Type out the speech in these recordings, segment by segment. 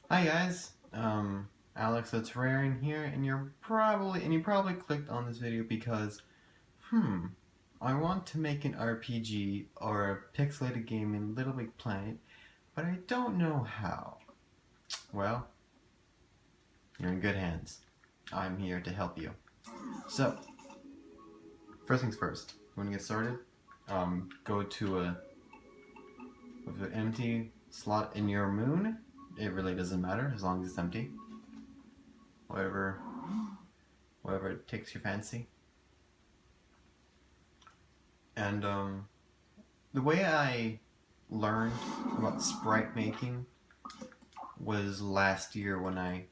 Hi guys, Alex, it's Rarin here, and you probably clicked on this video because, I want to make an RPG or a pixelated game in LittleBigPlanet, but I don't know how. Well, you're in good hands. I'm here to help you. So, first things first. When you get started, go to with an empty slot in your moon. It really doesn't matter as long as it's empty. Whatever, whatever takes your fancy. And the way I learned about sprite making was last year when I.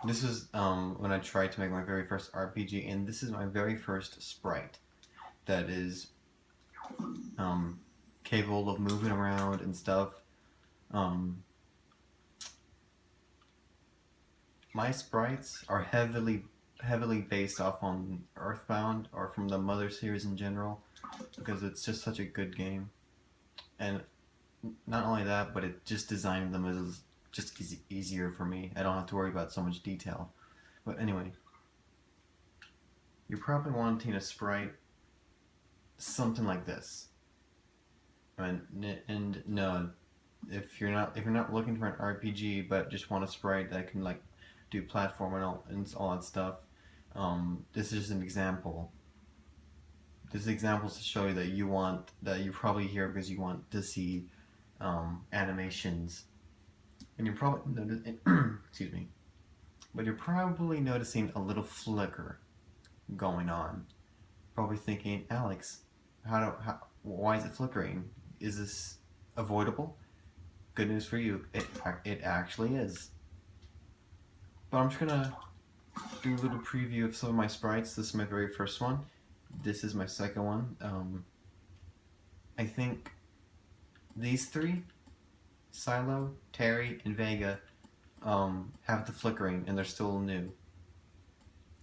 This was when I tried to make my very first RPG, and this is my very first sprite that is um, capable of moving around and stuff. Um, my sprites are heavily based off on Earthbound or from the Mother series in general because it's just such a good game. And not only that, but it just designing them is just easier for me. I don't have to worry about so much detail. But anyway, you're probably wanting a sprite something like this. And no, if you're not looking for an RPG but just want a sprite that can like do platform and all that stuff, this is just an example. This example is to show you that you probably here because you want to see animations, and you're probably excuse me, but you're probably noticing a little flicker going on. Probably thinking, Alex, why is it flickering? Is this avoidable? Good news for you, it actually is. But I'm just gonna do a little preview of some of my sprites. This is my very first one. This is my second one. I think these three, Silo, Terry, and Vega, have the flickering and they're still new.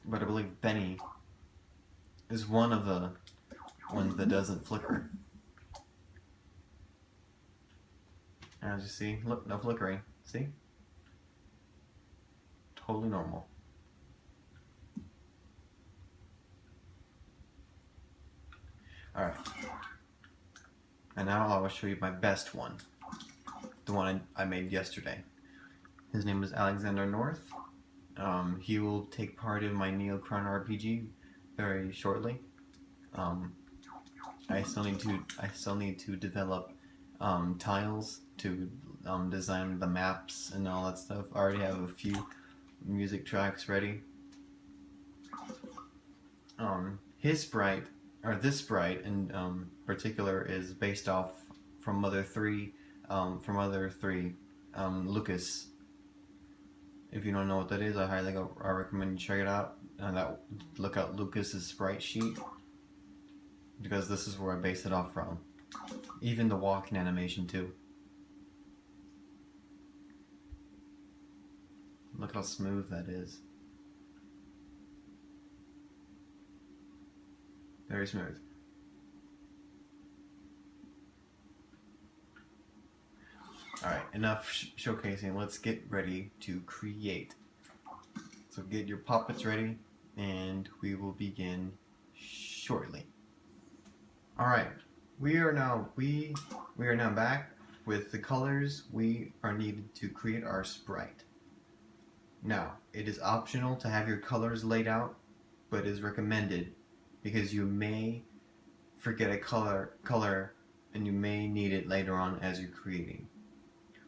But I believe Benny is one of the ones that doesn't flicker. As you see, look, no flickering. See? Totally normal. Alright. And now I will show you my best one. The one I made yesterday. His name is Alexander North. He will take part in my Neocron RPG very shortly. I still need to develop tiles to design the maps and all that stuff. I already have a few music tracks ready. His sprite, or this sprite in particular, is based off from Mother 3, Lucas. If you don't know what that is, I recommend you check it out. Look out Lucas's sprite sheet, because this is where I base it off from. Even the walking animation too. Look how smooth that is. Very smooth. Alright, enough showcasing. Let's get ready to create. So get your puppets ready, and we will begin shortly. Alright, we are now back with the colors we are needed to create our sprite. Now, it is optional to have your colors laid out, but is recommended because you may forget a color and you may need it later on as you're creating.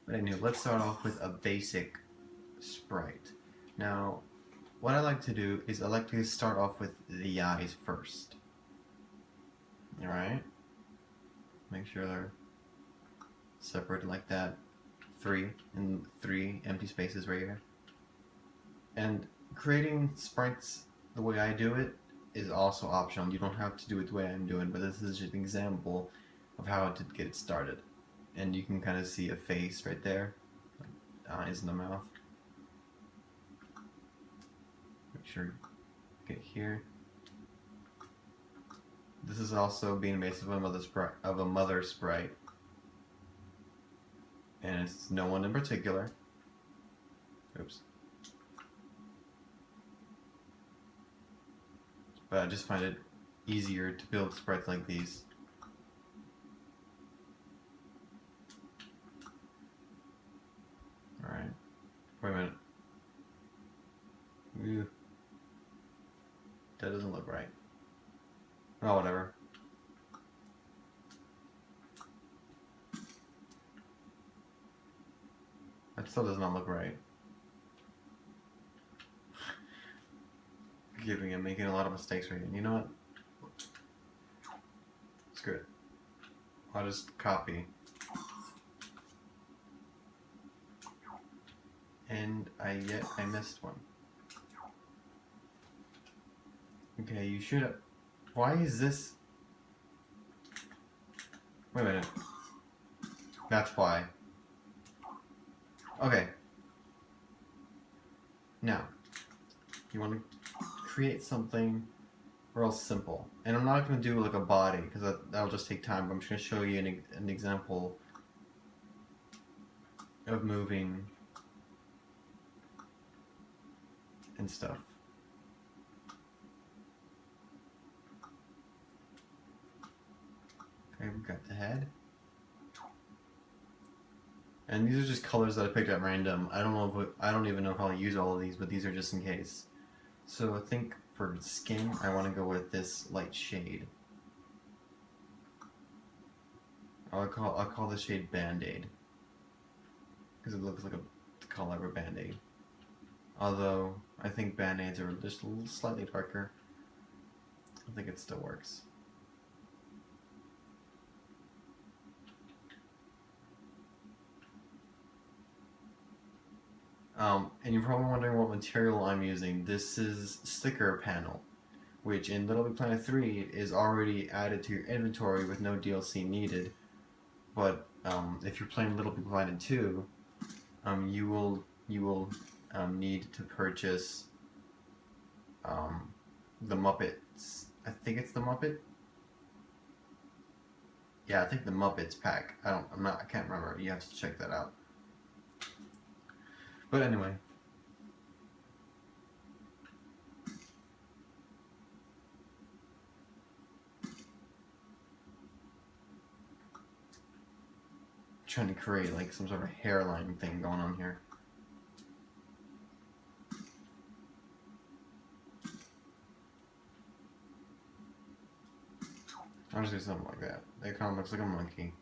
But anyway, let's start off with a basic sprite. Now, what I like to do is I like to start off with the eyes first. Alright? Make sure they're separated like that. Three empty spaces right here. And creating sprites the way I do it is also optional. You don't have to do it the way I'm doing, but this is just an example of how to get it started. And you can kind of see a face right there, eyes and the mouth. Make sure you get here. This is also being based of a mother sprite. and it's no one in particular. Oops. But I just find it easier to build sprites like these. Alright. Wait a minute. Ew. That doesn't look right. Oh, whatever. That still does not look right. Forgive me, I'm making a lot of mistakes right now. You know what? Screw it. I'll just copy. And I missed one. Okay, you should have. Why is this? Wait a minute. That's why. Okay. Now, you want to create something real simple. And I'm not going to do like a body because that'll just take time. But I'm just going to show you an example of moving and stuff. Okay, we've got the head. And these are just colors that I picked at random. I don't even know if I'll use all of these, but these are just in case. So I think for skin, I want to go with this light shade. I'll call this shade Band-Aid because it looks like the color of a Band-Aid. Although I think Band-Aids are just a little slightly darker. I think it still works. And you're probably wondering what material I'm using. This is sticker panel, which in LittleBigPlanet 3 is already added to your inventory with no DLC needed. But if you're playing LittleBigPlanet 2, you will need to purchase the Muppets. I think it's the Muppet. Yeah, I think the Muppets pack. I can't remember. You have to check that out. But anyway. Trying to create like some sort of hairline thing going on here. I'll just do something like that. That kind of looks like a monkey.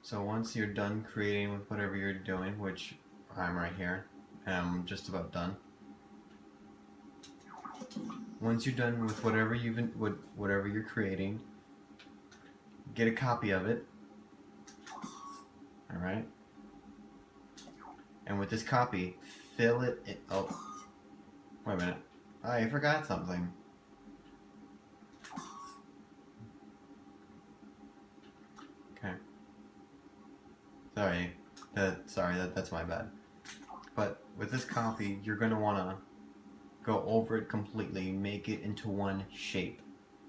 So once you're done creating with whatever you're doing, which I'm right here, and I'm just about done. Once you're done with whatever you're creating, get a copy of it. All right. And with this copy, fill it in. Oh, wait a minute. I forgot something. Okay. Sorry, that's my bad. But with this copy, you're gonna wanna go over it completely, make it into one shape,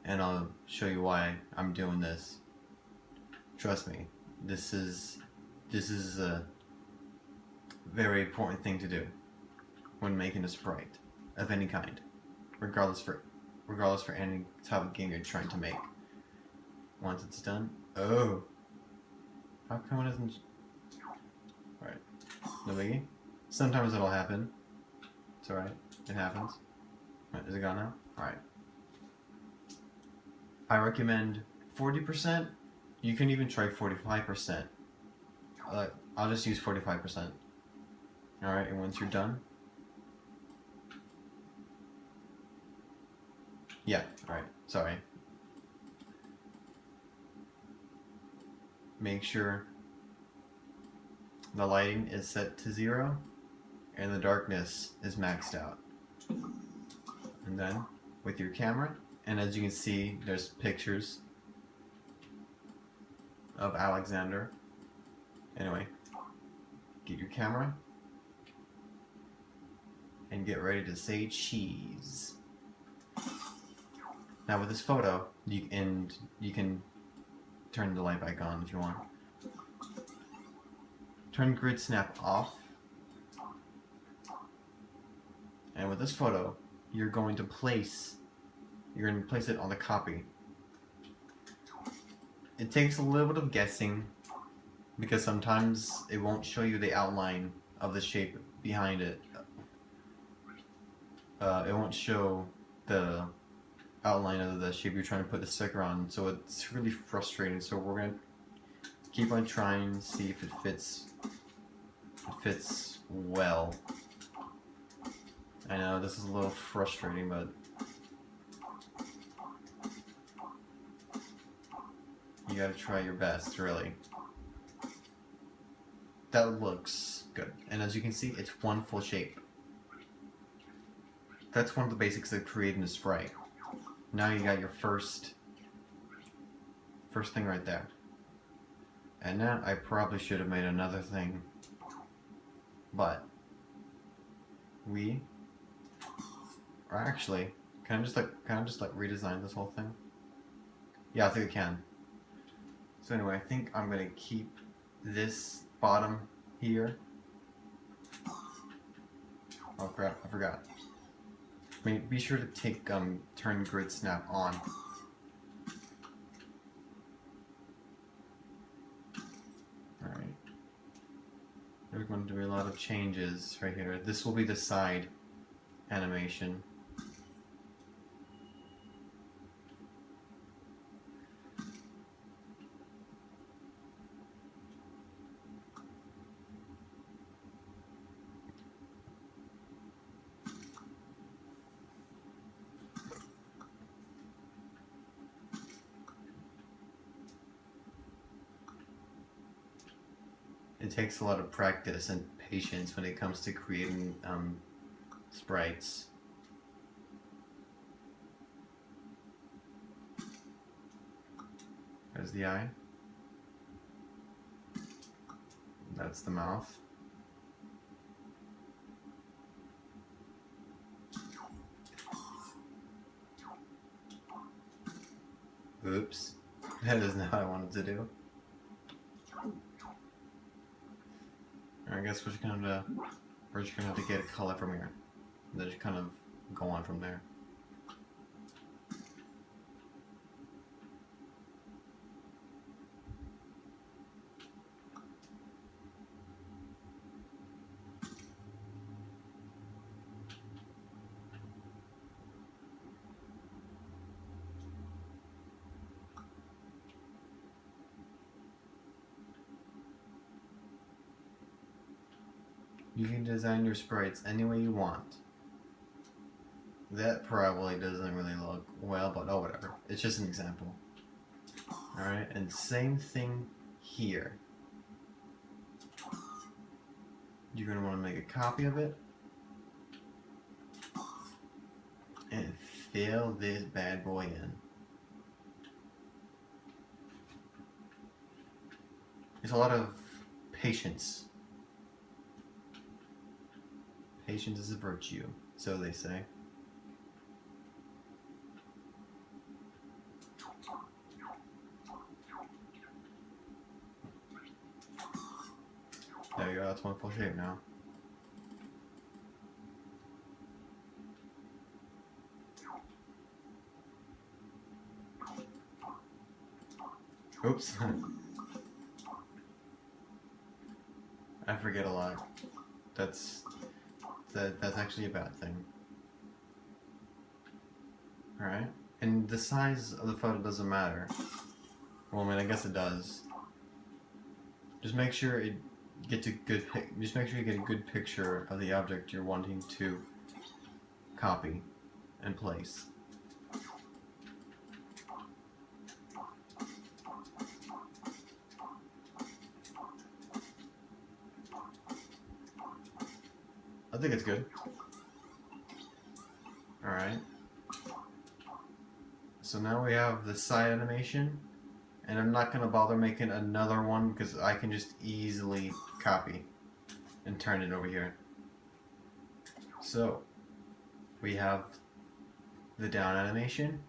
and I'll show you why I'm doing this. Trust me, this is a very important thing to do when making a sprite of any kind, regardless for any type of game you're trying to make. Once it's done, oh, how come it doesn't? All right, no biggie. Sometimes it'll happen. It's all right. It happens. Is it gone now? All right. I recommend 40%. You can even try 45%. I'll just use 45%. All right, and once you're done, yeah. All right. Sorry. Make sure the lighting is set to 0 and the darkness is maxed out. And then with your camera, and as you can see, there's pictures of Alexander. Anyway, get your camera and get ready to say cheese. Now with this photo, you can turn the light back on if you want. Turn grid snap off. And with this photo, you're going to place it on the copy. It takes a little bit of guessing because sometimes it won't show you the outline of the shape behind it. It won't show the outline of the shape you're trying to put the sticker on, so it's really frustrating. So we're gonna keep on trying to see if it fits well. I know this is a little frustrating, but you gotta try your best, really. That looks good. And as you can see, it's one full shape. That's one of the basics of creating a sprite. Now you got your first thing right there. And now I probably should have made another thing. But or actually, can I just redesign this whole thing? Yeah, I think I can. So anyway, I think I'm gonna keep this bottom here. Oh crap, I forgot. Be sure to take turn grid snap on. Alright. We're going to do a lot of changes right here. This will be the side animation. It takes a lot of practice and patience when it comes to creating sprites. There's the eye. That's the mouth. Oops. That isn't how I wanted to do. I guess we're just gonna have to get a color from here. And then just kind of go on from there. You can design your sprites any way you want. That probably doesn't really look well, but oh whatever. It's just an example. Alright, and same thing here. You're going to want to make a copy of it. And fill this bad boy in. It's a lot of patience. Patience is a virtue, so they say. There you go, that's one full shape now. Oops. I forget a lot. That's actually a bad thing. Alright. And the size of the photo doesn't matter. Well, I mean, I guess it does. Just make sure you get a good picture of the object you're wanting to copy and place. I think it's good. Alright. So now we have the side animation, and I'm not going to bother making another one because I can just easily copy and turn it over here. So we have the down animation,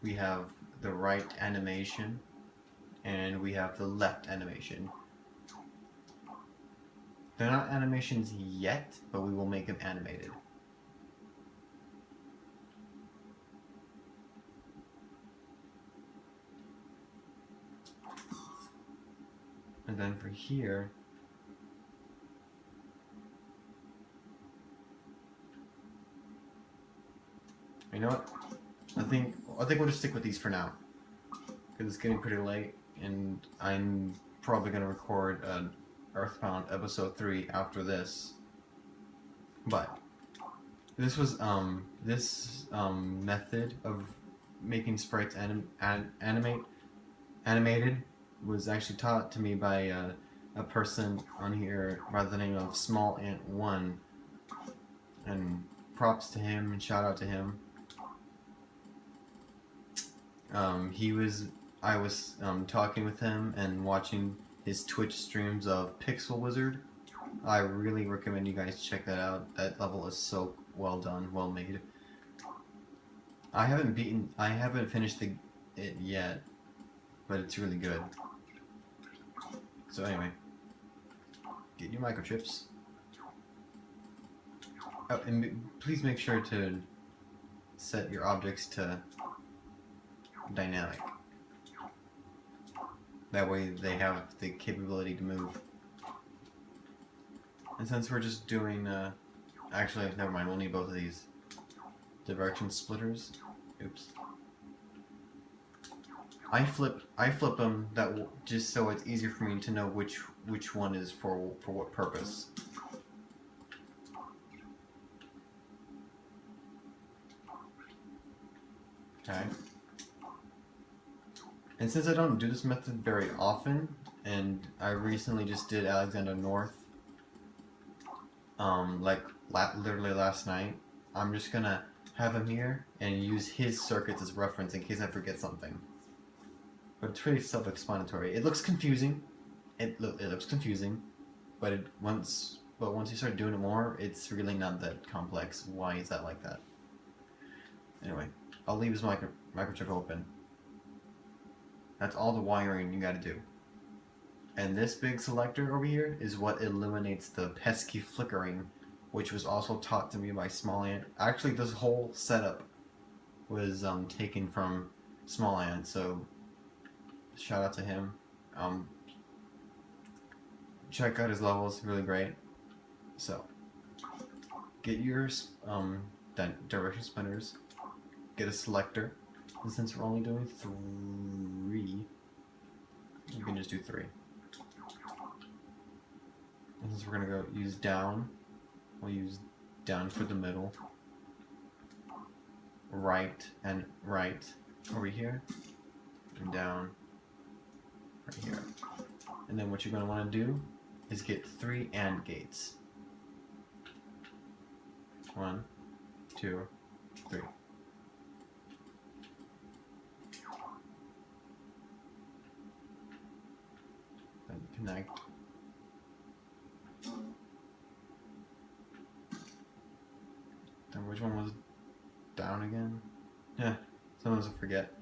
we have the right animation, and we have the left animation. They're not animations yet, but we will make them animated. And then for here, you know what? I think we'll just stick with these for now, because it's getting pretty late, and I'm probably gonna record Earthbound episode 3 after this. But this was this method of making sprites animated was actually taught to me by a person on here by the name of Small Ant 1, and props to him and shout out to him. I was talking with him and watching his Twitch streams of Pixel Wizard. I really recommend you guys check that out. That level is so well done, well made. I haven't finished it yet, but it's really good. So anyway, get your microchips. Oh, and please make sure to set your objects to dynamic. That way they have the capability to move. And since we're just doing, actually, never mind, we'll need both of these. Direction splitters. Oops. I flip them just so it's easier for me to know which one is for what purpose. Okay. And since I don't do this method very often, and I recently just did Alexander North, literally last night, I'm just gonna have him here and use his circuits as reference in case I forget something. But it's pretty self-explanatory. It looks confusing. It looks confusing, but once you start doing it more, it's really not that complex. Why is that like that? Anyway, I'll leave his microchip open. That's all the wiring you gotta do. And this big selector over here is what eliminates the pesky flickering, which was also taught to me by Small Ant. Actually, this whole setup was taken from Small Ant, so shout out to him. Check out his levels, really great. So, get your direction spinners, get a selector, and since we're only doing 3, you can just do 3. And since we're gonna go use down, we'll use down for the middle, right and right over here, and down right here. And then what you're gonna want to do is get 3 AND gates. 1, 2, 3. Then connect. Then which one was down again? Yeah, sometimes I forget.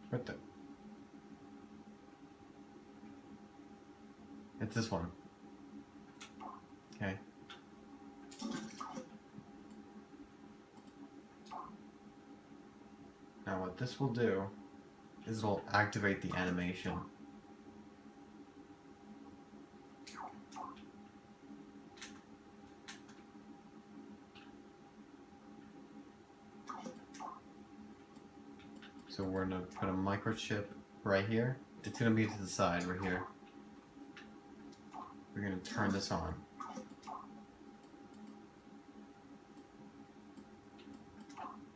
What the? It's this one. Okay. Now what this will do is it'll activate the animation. So we're going to put a microchip right here. It's going to be to the side right here. We're going to turn this on.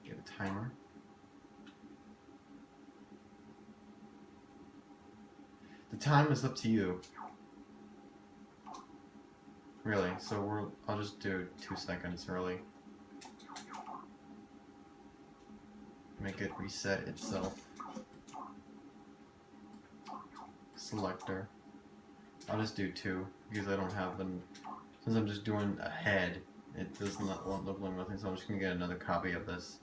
Get a timer. The time is up to you. Really, so I'll just do 2 seconds early. Make it reset itself. Selector. I'll just do 2 because I don't have them. Since I'm just doing a head, it does not look like nothing. So I'm just gonna get another copy of this.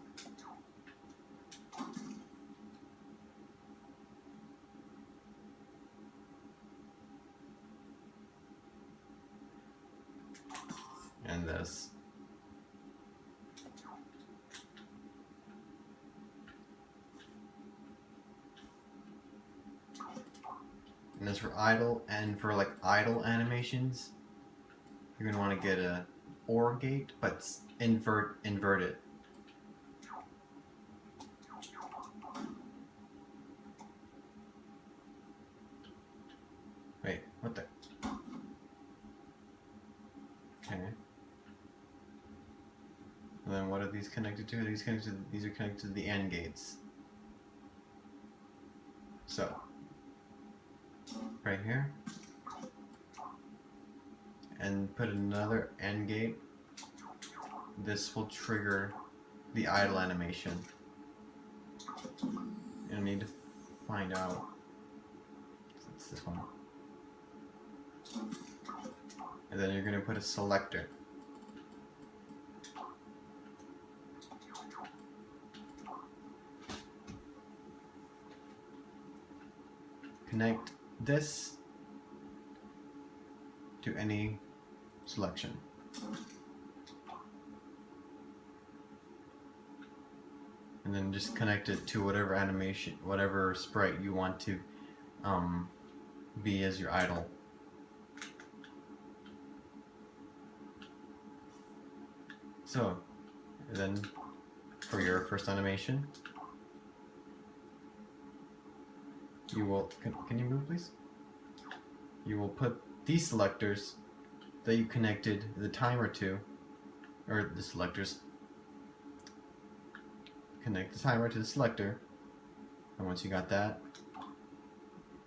this. And as for idle, and for like idle animations, you're gonna want to get a OR gate, but invert it. Wait, what the? Okay. And then what are these connected to? These are connected to the AND gates. So, right here, and put another AND gate. This will trigger the idle animation. You'll need to find out. It's this one. And then you're going to put a selector. Connect this to any selection. And then just connect it to whatever animation, whatever sprite you want to be as your idle. So, then for your first animation, you will, can you move please? You will put these selectors that you connected the timer to, or the selectors, connect the timer to the selector, and once you got that,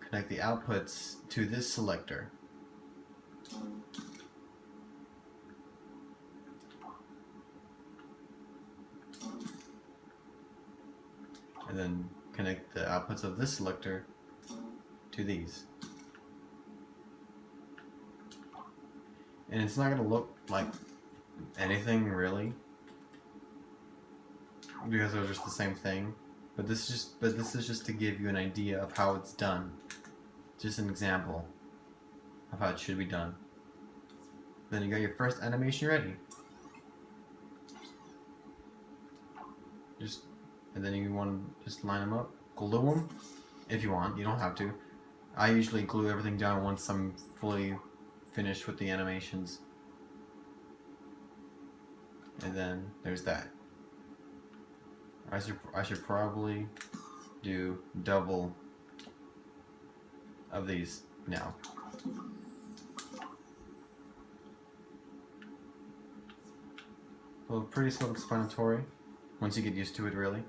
connect the outputs to this selector. And then connect the outputs of this selector to these. And it's not going to look like anything really, because they're just the same thing. But this is just to give you an idea of how it's done. Just an example of how it should be done. Then you got your first animation ready. And then you want to just line them up, glue them if you want. You don't have to. I usually glue everything down once I'm fully finished with the animations. And then there's that. I should probably do double of these now. Well, pretty self-explanatory once you get used to it, really.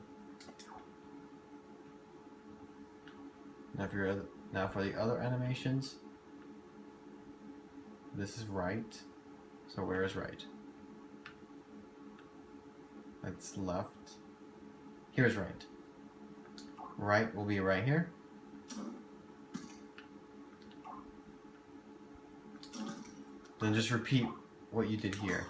Now for the other animations, this is right. So where is right? That's left. Here's right. Right will be right here. Then just repeat what you did here.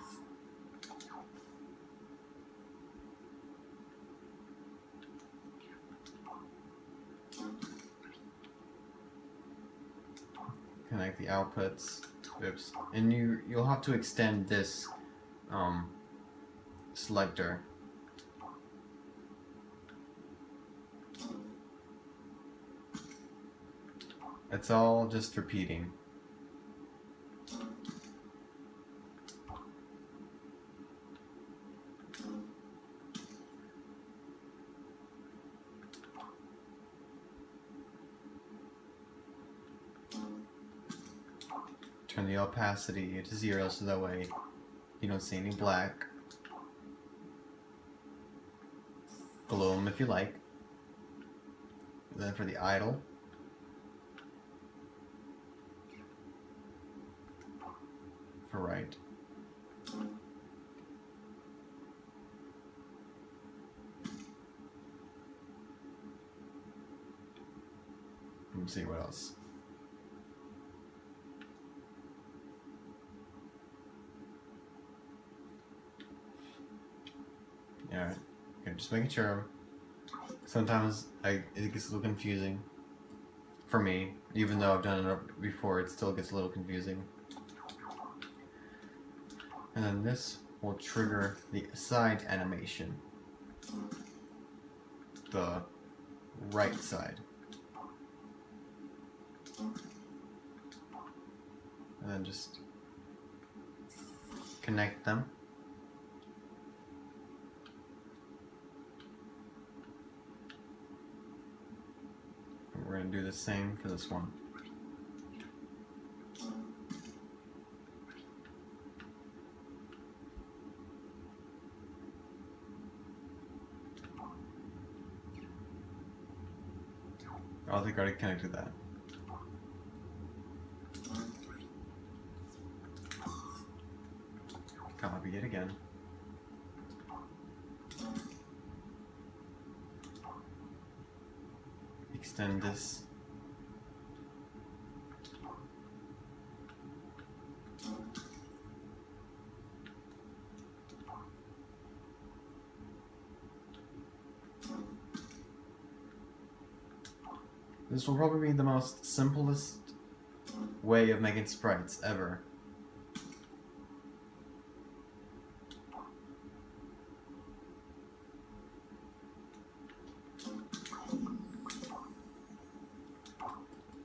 Connect the outputs. Oops. And you'll have to extend this selector. It's all just repeating. Turn the opacity to 0 so that way you don't see any black. Glue them if you like. And then for the idle, for right. Let's see what else. Yeah, okay, just making sure. Sometimes it gets a little confusing for me, even though I've done it before. It still gets a little confusing. And then this will trigger the side animation, the right side. And then just connect them. And we're going to do the same for this one. I think I already connected that. Copy it again. Extend this. This will probably be the most simplest way of making sprites ever.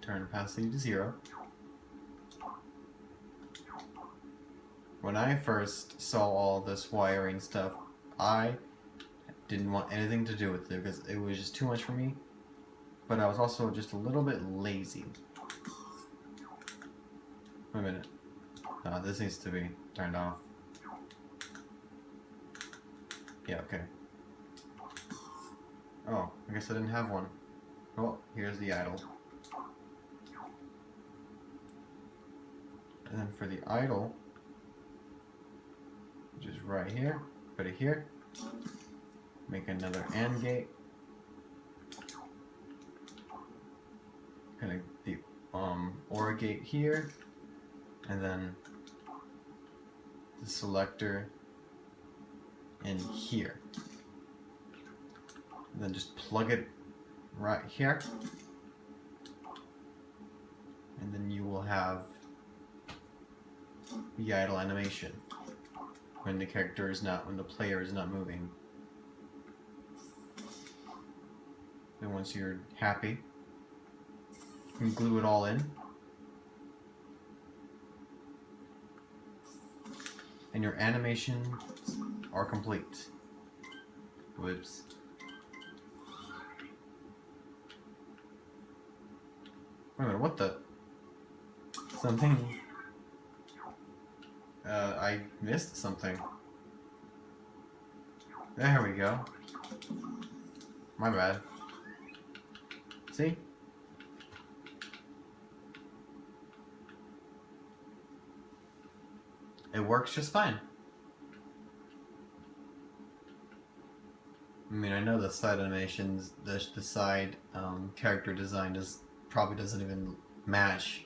Turn opacity to 0. When I first saw all this wiring stuff, I didn't want anything to do with it because it was just too much for me. But I was also just a little bit lazy. Wait a minute. No, this needs to be turned off. Yeah, okay. Oh, I guess I didn't have one. Oh, here's the idle. And then for the idle, which is right here, put it here. Make another AND gate. Connect the OR gate here, and then the selector in here. And then just plug it right here, and then you will have the idle animation when the character is not, when the player is not moving. Then once you're happy, you can glue it all in, and your animations are complete. Whoops. Wait a minute, what the? Something. I missed something. There we go. My bad. See? It works just fine. I mean, I know the side animations, the side character design probably doesn't even match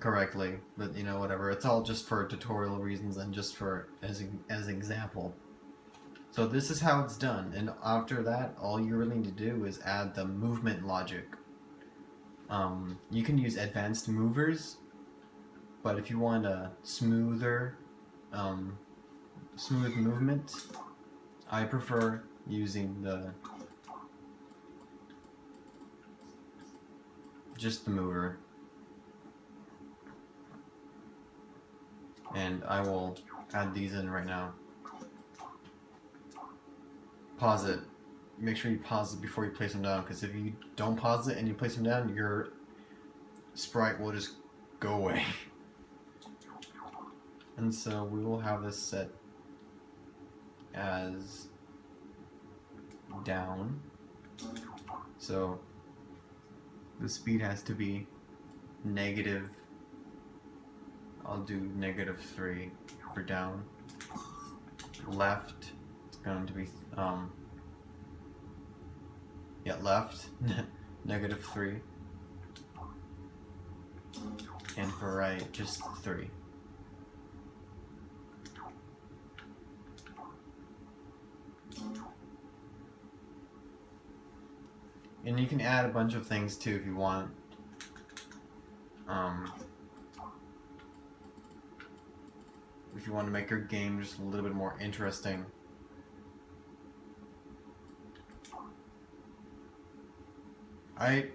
correctly, but you know, whatever. It's all just for tutorial reasons and just for as an example. So this is how it's done, and after that, all you really need to do is add the movement logic. You can use advanced movers, but if you want a smoother, smooth movement, I prefer using just the mover. And I will add these in right now. Pause it. Make sure you pause it before you place them down, because if you don't pause it and you place them down, your sprite will just go away. And so we will have this set as down. So the speed has to be negative. I'll do -3 for down. Left, it's going to be left -3, and for right just 3. And you can add a bunch of things too if you want. if you want to make your game just a little bit more interesting. I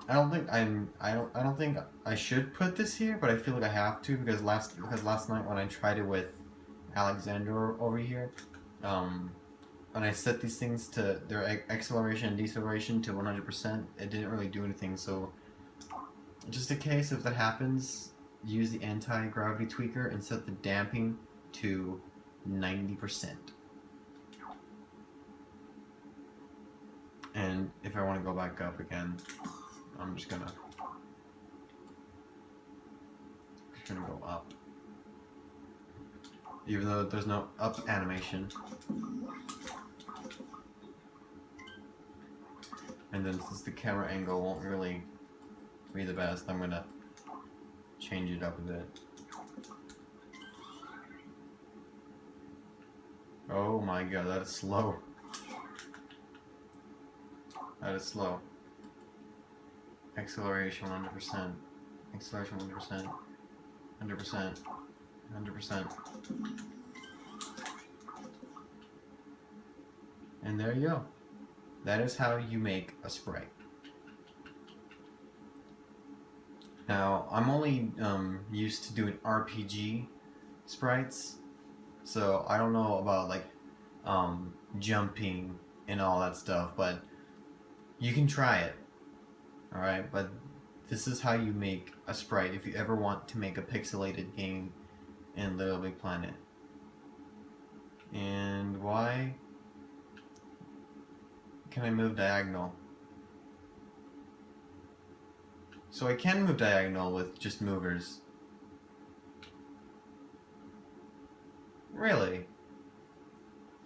don't think I don't think I should put this here, but I feel like I have to because last night when I tried it with Alexander over here, when I set these things to their acceleration and deceleration to 100%, it didn't really do anything. So just in case if that happens, use the anti-gravity tweaker and set the damping to 90%. And if I want to go back up again, I'm just gonna go up. Even though there's no up animation. And then since the camera angle won't really be the best, I'm gonna change it up a bit. Oh my god, that is slow. That is slow. Acceleration 100%. Acceleration 100%. 100%. 100%. And there you go. That is how you make a sprite. Now, I'm only used to doing RPG sprites, so I don't know about like jumping and all that stuff, but you can try it. Alright, but this is how you make a sprite if you ever want to make a pixelated game in LittleBigPlanet. And why can I move diagonal? So I can move diagonal with just movers. Really?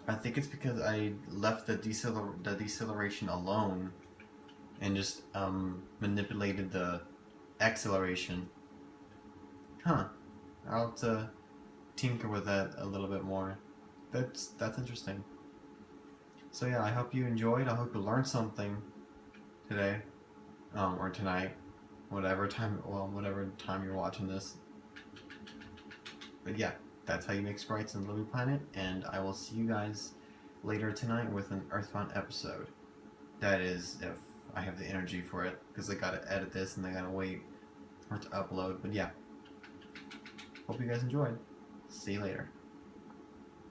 I think it's because I left the deceleration alone and just manipulated the acceleration. Huh. I'll have to tinker with that a little bit more. That's interesting. So yeah, I hope you enjoyed. I hope you learned something today, or tonight, whatever time you're watching this. But yeah, that's how you make sprites in LittleBigPlanet, and I will see you guys later tonight with an Earthbound episode. That is, if I have the energy for it, because I gotta edit this and I gotta wait for it to upload. But yeah, hope you guys enjoyed. See you later.